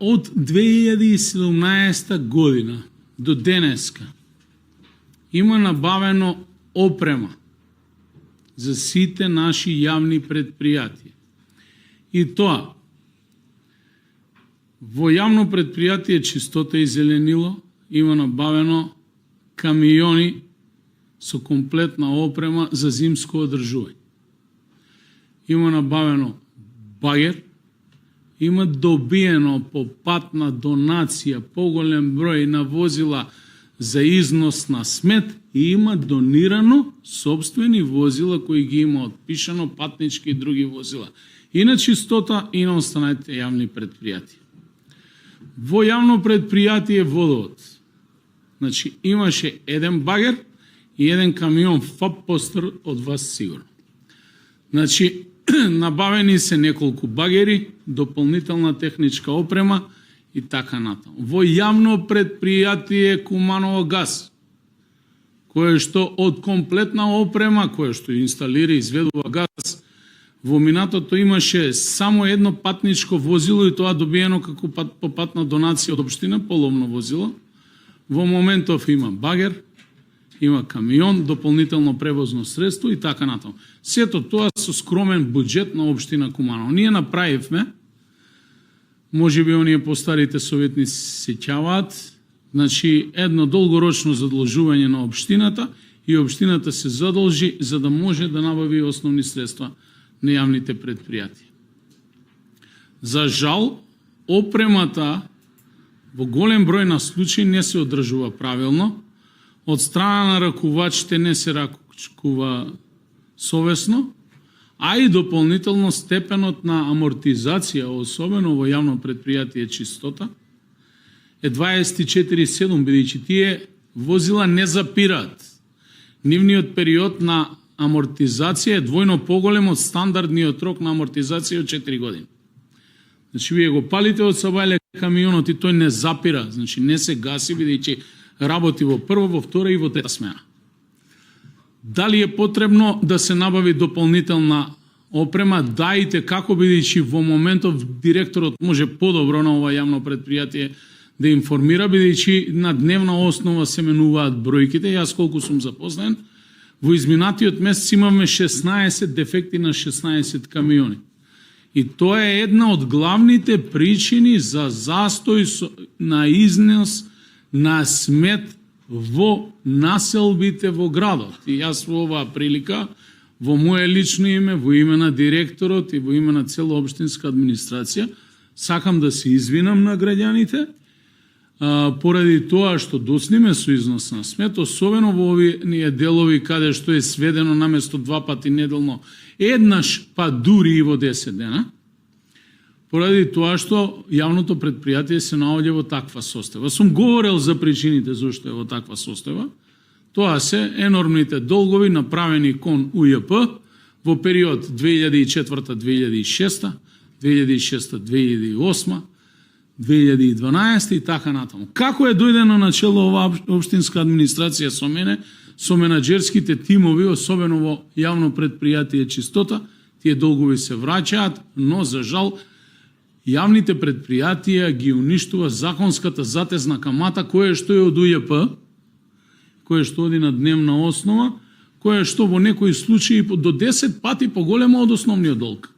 Од 2017 година до денеска има набавено опрема за сите наши јавни предпријатија. И тоа, во јавно предпријатие Чистота и зеленило има набавено камиони со комплетна опрема за зимско одржување. Има набавено багер, има добиено по патна донација поголем број на возила за износ на смет и има донирано собствени возила кои ги има отпишано, патнички и други возила. И на Чистота и на останатите јавни предпријатија. Во јавно предпријатие Водовод, значи имаше еден багер и еден камион ФАП постар од вас сигурно. Значи, набавени се неколку багери, дополнителна техничка опрема и така натаму. Во јавно предпријатие Куманово газ, кое што од комплетна опрема, кое што инсталира и изведува газ, во минатото имаше само едно патничко возило и тоа добиено како по патна донација од општина, половно возило. Во моментов има багер, има камион, дополнително превозно средство и така натаму. Сето тоа со скромен буџет на општина Куманово. Ние направивме, можеби оние постарите советници се сеќаваат, значи едно долгорочно задолжување на општината и општината се задолжи за да може да набави основни средства на јавните предпријатија. За жал, опремата во голем број на случаи не се одржува правилно, од страна на ракувачите не се ракува совесно, а и дополнително степенот на амортизација, особено во јавно предпријатие Чистота, е 24/7, бидејќи тие возила не запираат. Нивниот период на амортизација е двојно поголем од стандардниот рок на амортизација од 4 години. Значи, вие го палите од сабајле камионот и тој не запира, значи не се гаси, бидејќи работи во прва, во втора и во трета смена. Дали е потребно да се набави дополнителна опрема? Да, и како, бидејќи во моментов директорот може подобро на ова јавно предпријатие да информира, бидејќи на дневна основа се менуваат бројките. Јас колку сум запознат, во изминатиот месец имаме 16 дефекти на 16 камиони. И тоа е една од главните причини за застој на износ на смет во населбите во градот. И јас во оваа прилика, во моје лично име, во име на директорот и во име на цела општинска администрација, сакам да се извинам на граѓаните, поради тоа што досниме со износ на смет, особено во овие делови каде што е сведено наместо 2 пати неделно, еднаш па дури и во 10 дена, поради тоа што јавното предпријатие се наоѓа во таква состојба. Сум говорел за причините зашто е во таква состојба. Тоа се енормните долгови направени кон УЈП во период 2004-2006, 2006-2008, 2012 и така натаму. Како е дојдено на чело оваа општинска администрација со мене, со менаџерските тимови, особено во јавно предпријатие Чистота, тие долгови се враќаат, но за жал јавните предпријатија ги уништува законската затезна камата, која што е од УЈП, која што оди на дневна основа, која што во некои случаи до 10 пати поголема од основниот долг.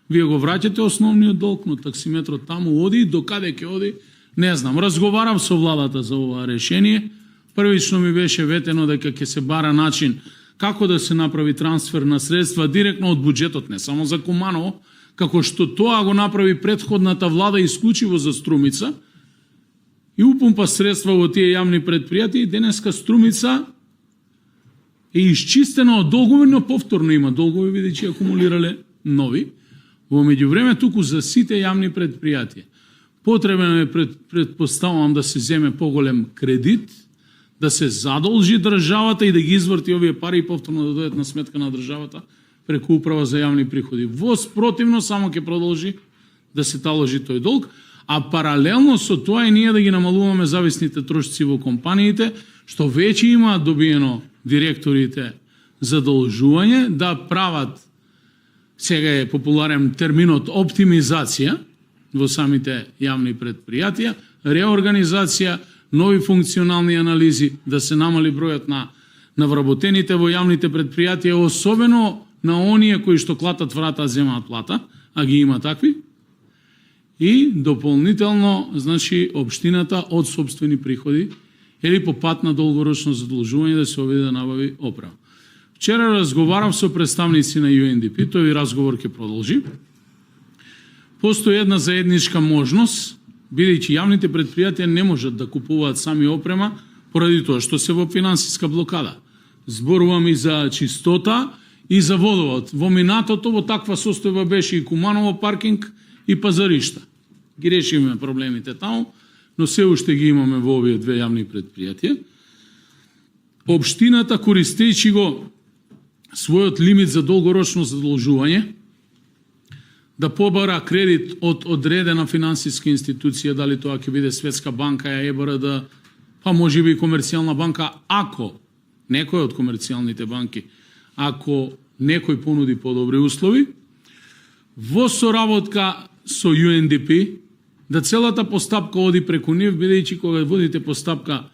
Вие го враќате основниот долг, но таксиметрот таму оди, до каде ќе оди, не знам. Разговарав со владата за ова решение. Првично ми беше ветено дека ќе се бара начин како да се направи трансфер на средства директно од буџетот, не само за Куманово, како што тоа го направи претходната влада исклучиво за Струмица и упумпа средства во тие јавни предпријатија и денеска Струмица е исчистена од долгови, но повторно има долгови, бидејќи акумулирале нови. Во меѓувреме туку за сите јавни предпријатија потребно е, предпоставувам, да се земе поголем кредит, да се задолжи државата и да ги изврти овие пари и повторно да дојдат на сметка на државата преку управа за јавни приходи. Во спротивно само ќе продолжи да се таложи тој долг, а паралелно со тоа и ние да ги намалуваме зависните трошци во компаниите, што веќе имаат добиено директорите задолжување да прават, сега е популарен терминот оптимизација, во самите јавни предпријатија, реорганизација, нови функционални анализи, да се намали бројот на вработените во јавните предпријатија, особено на оние кои што клатат врата, земаат плата, а ги има такви, и дополнително, значи, општината од собствени приходи или по пат на долгорочно задолжување да се обиде да набави оправа. Вчера разговарав со представници на UNDP, тој разговор ќе продолжи. Постои една заедничка можност, бидејќи јавните предпријатија не можат да купуваат сами опрема, поради тоа што се во финансиска блокада. Зборувам и за чистота и за водовод. Во минатото во таква состојба беше и Куманово паркинг и Пазаришта. Ги решиме проблемите таму, но се уште ги имаме во овие две јавни предпријатија. Општината, користејќи го својот лимит за долгорочно задолжување, да побара кредит од одредена финансиска институција, дали тоа ќе биде Светска банка, ЕБРД, па можеби и Комерцијална банка, ако некој од комерцијалните банки, ако некој понуди подобри услови, во соработка со UNDP, да целата постапка оди преку нив, бидејќи кога водите постапка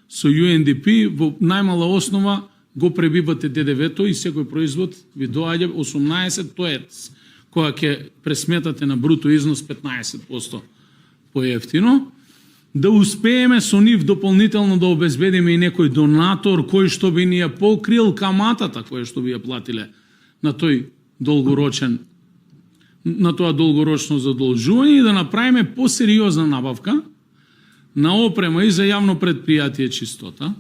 со UNDP, во најмала основа го пребивате ДДВ-то и секој производ ви доаѓа 18, тоа е кога ќе пресметате на бруто износ 15% поевтино, да успееме со нив дополнително да обезбедиме и некој донатор кој што би ни ја покрил каматата која што би ја платиле на тој долгорочен, на тоа долгорочно задолжување и да направиме посериозна набавка на опрема и за јавно предпријатие чистота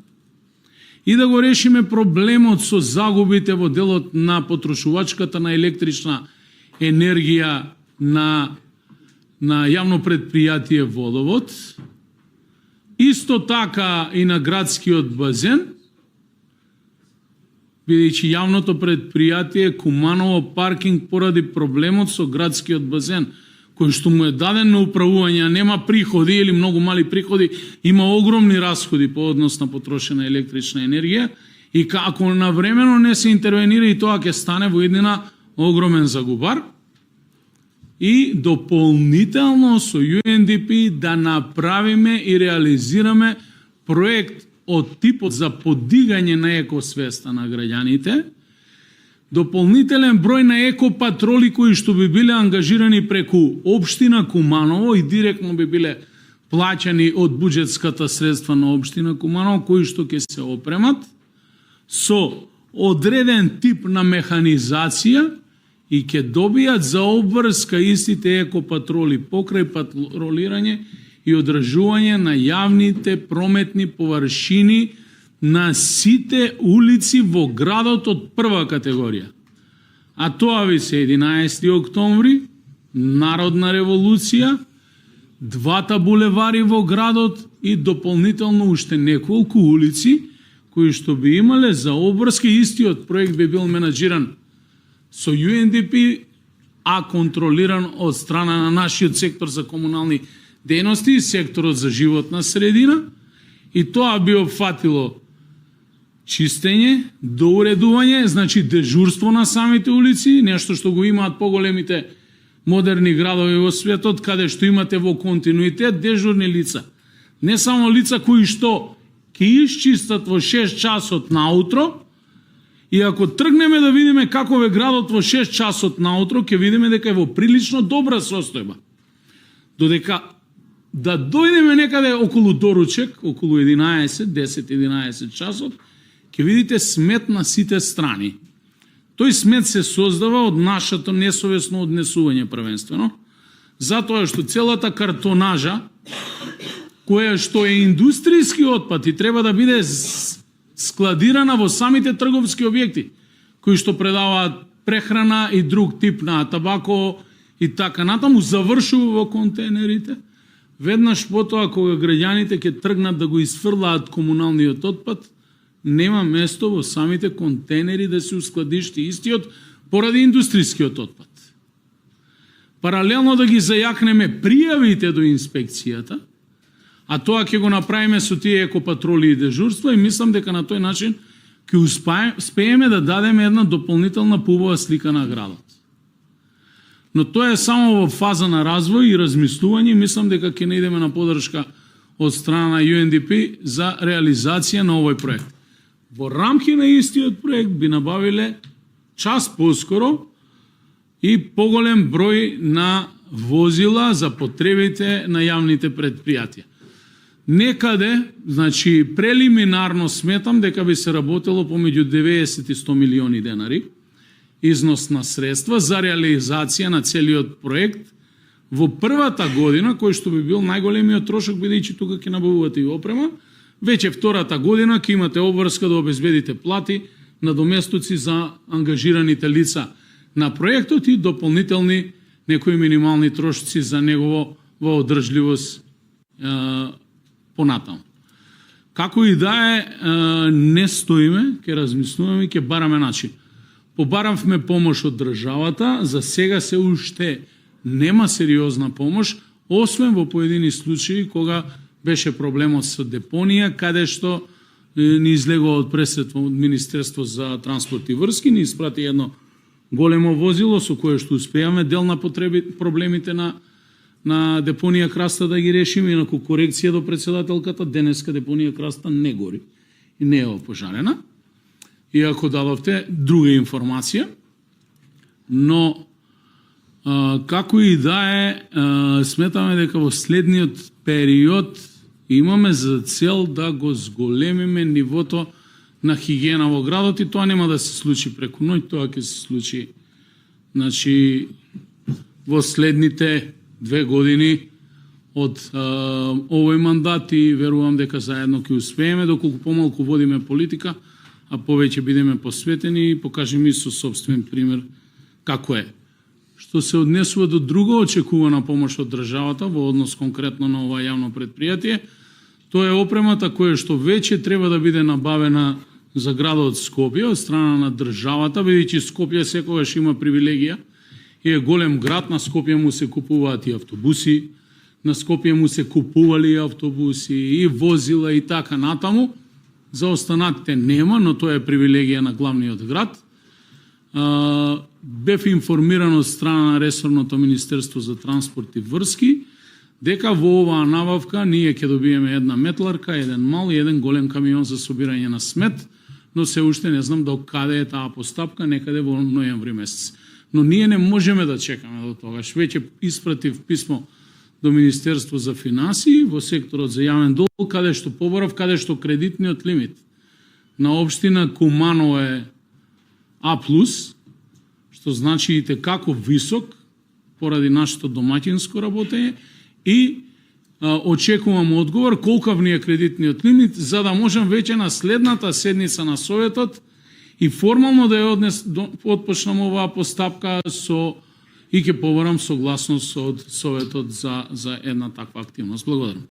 и да го решиме проблемот со загубите во делот на потрошувачката на електрична енергија на јавно предпријатие водовод, исто така и на градскиот базен, бидејќи јавното предпријатие Куманово паркинг поради проблемот со градскиот базен, кој што му е даден на управување, нема приходи или многу мали приходи, има огромни расходи по однос на потрошена електрична енергија и ако навремено не се интервенира и тоа ќе стане во еднина огромен загубар, и дополнително со UNDP да направиме и реализираме проект од типот за подигање на екосвеста на граѓаните, дополнителен број на екопатроли кои што би биле ангажирани преку општина Куманово и директно би биле плаќани од буџетската средства на општина Куманово, кои што ќе се опремат со одреден тип на механизација и ќе добијат за обврска истите екопатроли покрај патролирање и одржување на јавните прометни површини на сите улици во градот од прва категорија. А тоа ви се 11. октомври, Народна револуција, двата булевари во градот и дополнително уште неколку улици кои што би имале за обврска. Истиот проект би бил менаџиран со UNDP, а контролиран од страна на нашиот сектор за комунални дејности и секторот за животна средина, и тоа би опфатило чистење, доуредување, значи дежурство на самите улици, нешто што го имаат поголемите модерни градови во светот, каде што имате во континуитет дежурни лица. Не само лица кои што ќе исчистат во 6 часот наутро, и ако тргнеме да видиме каков е градот во 6 часот наутро, ќе видиме дека е во прилично добра состојба. Додека да дојдеме некаде околу доручек, околу 10-11 часот, ќе видите смет на сите страни. Тој смет се создава од нашето несовесно однесување првенствено, затоа што целата картонажа, која што е индустријски отпад и треба да биде складирана во самите трговски објекти, кои што предаваат прехрана и друг тип на табако и така натаму, завршува во контейнерите. Веднаш потоа, кога граѓаните ќе тргнат да го изфрлаат комуналниот отпад, нема место во самите контейнери да се ускладишти истиот поради индустријскиот отпад. Паралелно да ги зајакнеме пријавите до инспекцијата, а тоа ќе го направиме со тие екопатроли и дежурства, и мислам дека на тој начин ќе успееме да дадеме една дополнителна пубава слика на градот. Но тоа е само во фаза на развој и размислување. Мислам дека ќе не идеме на поддршка од страна на UNDP за реализација на овој проект. Во рамки на истиот проект би набавиле час поскоро и поголем број на возила за потребите на јавните предпријатија. Некаде, значи прелиминарно сметам дека би се работело помеѓу 90 и 100 милиони денари износ на средства за реализација на целиот проект во првата година, кој што би бил најголемиот трошок, бидејќи тука ќе набавувате и опрема. Веќе втората година ќе имате обврска да обезбедите плати, надоместоци за ангажираните лица на проектот и дополнителни некои минимални трошоци за негово одржливост понатаму. Како и да е, не стоиме, ќе размислуваме и ќе бараме начин. Побаравме помош од државата, за сега се уште нема сериозна помош, освен во поедини случаи кога беше проблемот со депонија, каде што ни излегува од пресредство од Министерство за транспорт и врски, ни испрати едно големо возило со кое што успеаме дел на проблемите на депонија Краста да ги решиме, инаку корекција до председателката, денеска депонија Краста не гори и не е опожарена, иако дадовте друга информација, но како и да е, сметаме дека во следниот период имаме за цел да го зголемиме нивото на хигиена во градот и тоа нема да се случи преку ноќ, тоа ќе се случи во следните 2 години од овој мандат и верувам дека заедно ќе успееме, доколку помалку водиме политика, а повеќе бидеме посветени и покажеме и со сопствен пример како е. Што се однесува до друга очекувана помош од државата во однос конкретно на ова јавно предпријатие, тоа е опремата која што веќе треба да биде набавена за градот Скопје од страна на државата, бидејќи Скопје секогаш има привилегија и е голем град, на Скопје му се купуваат и автобуси, на Скопје му се купували и автобуси и возила и така натаму. За останатите нема, но тоа е привилегија на главниот град. Бев информиран од страна на ресорното Министерство за транспорт и врски дека во оваа набавка ние ќе добиеме една метларка, еден мал и еден голем камион за собирање на смет, но се уште не знам до каде е таа постапка, некаде во ноември месец. Но ние не можеме да чекаме до тогаш. Веќе испратив писмо до Министерство за финансии во секторот за јавен долг, каде што поборав, каде што кредитниот лимит на општина Куманово е А+, што значи и како висок поради нашето домаќинско работење и очекувам одговор колкав ни е кредитниот лимит, за да можам веќе на следната седница на Советот и формално да ја отпочнам оваа постапка и ќе побарам согласност од Советот за една таква активност. Благодарам.